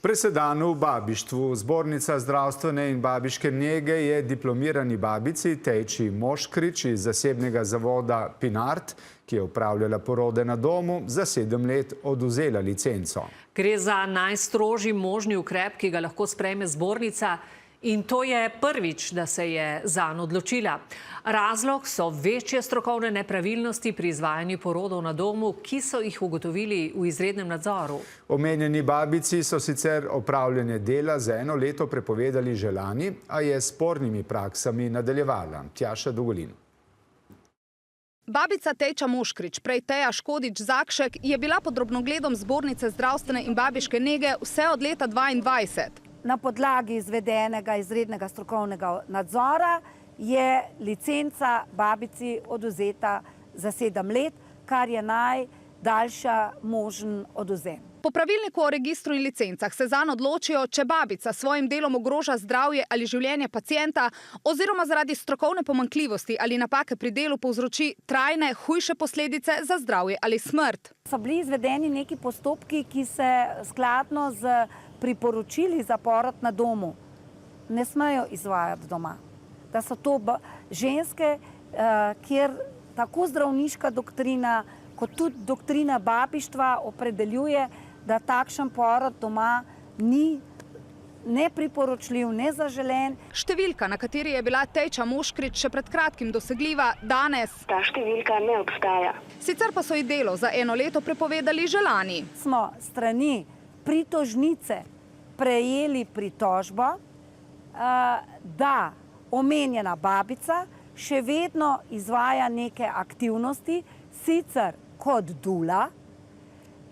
Presedanu v babištvu. Zbornica zdravstvene in babiške nege je diplomirani babici Tejči Moškrič iz zasebnega zavoda Pinart, ki je upravljala porode na domu, za 7 let odvzela licenco. Gre za najstrožji možni ukrep, ki ga lahko sprejme zbornica, in to je prvič, da se je zanj odločila. Razlog so večje strokovne nepravilnosti pri izvajanju porodov na domu, ki so jih ugotovili v izrednem nadzoru. Omenjeni babici so sicer opravljanje dela za 1 leto prepovedali že lani, a je s spornimi praksami nadaljevala. Tjaša Dugolin. Babica Tejča Moškrič, prej Teja Škodič Zakšek, je bila pod drobnogledom zbornice zdravstvene in babiške nege vse od leta 2022. Na podlagi izvedenega izrednega strokovnega nadzora je licenca babici odvzeta za 7 let, kar je najdaljša možen odvzem. Po pravilniku o registru in licencah se zanj odločijo, če babica s svojim delom ogroža zdravje ali življenje pacienta oziroma zaradi strokovne pomanjkljivosti ali napake pri delu povzroči trajne, hujše posledice za zdravje ali smrt. So bili izvedeni neki postopki, ki se skladno z priporočili za porod na domu ne smejo izvajati doma. Da so to ženske, kjer tako zdravniška doktrina kot tudi doktrina babištva opredeljuje, da takšen porod doma ni nepriporočljiv, nezaželen. Številka, na kateri je bila Tejča Moškrič še pred kratkim dosegljiva, danes ta številka ne obstaja. Sicer pa so ji delo za 1 leto prepovedali že lani. Smo strani pritožnice prejeli pritožbo, da omenjena babica še vedno izvaja neke aktivnosti, sicer kot dula.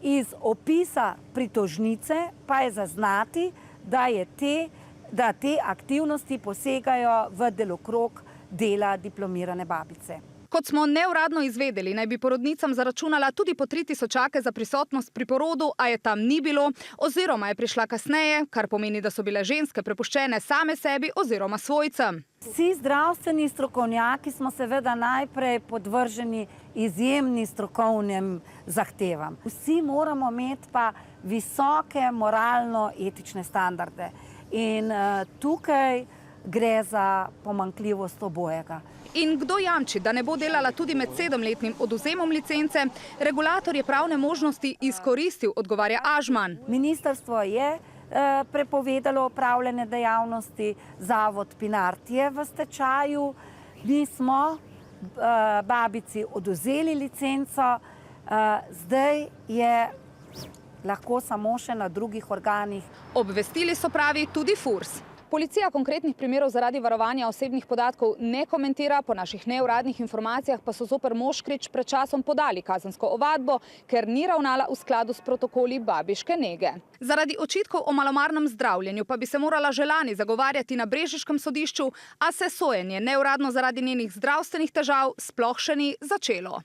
Iz opisa pritožnice pa je zaznati, da te aktivnosti posegajo v delokrog dela diplomirane babice. Kot smo neuradno izvedeli, naj bi porodnicam zaračunala tudi po 3000 za prisotnost pri porodu, a je tam ni bilo, oziroma je prišla kasneje, kar pomeni, da so bile ženske prepuščene same sebi oziroma svojcem. Vsi zdravstveni strokovnjaki smo seveda najprej podvrženi izjemnim strokovnim zahtevam. Vsi moramo imeti pa visoke moralno-etične standarde. In tukaj gre za pomanjkljivost obojega. In kdo jamči, da ne bo delala tudi med 7-letnim odvzemom licence? Regulator je pravne možnosti izkoristil, odgovarja Ažman. Ministrstvo je prepovedalo opravljene dejavnosti, zavod Pinart je v stečaju. Mi smo babici odvzeli licenco, zdaj je lahko samo še na drugih organih. Obvestili so, pravi, tudi FURS. Policija konkretnih primerov zaradi varovanja osebnih podatkov ne komentira, po naših neuradnih informacijah pa so zoper Moškrič pred časom podali kazensko ovadbo, ker ni ravnala v skladu s protokoli babiške nege. Zaradi očitkov o malomarnem zdravljenju pa bi se morala že lani zagovarjati na brežiškem sodišču, a se sojenje neuradno zaradi njenih zdravstvenih težav sploh še ni začelo.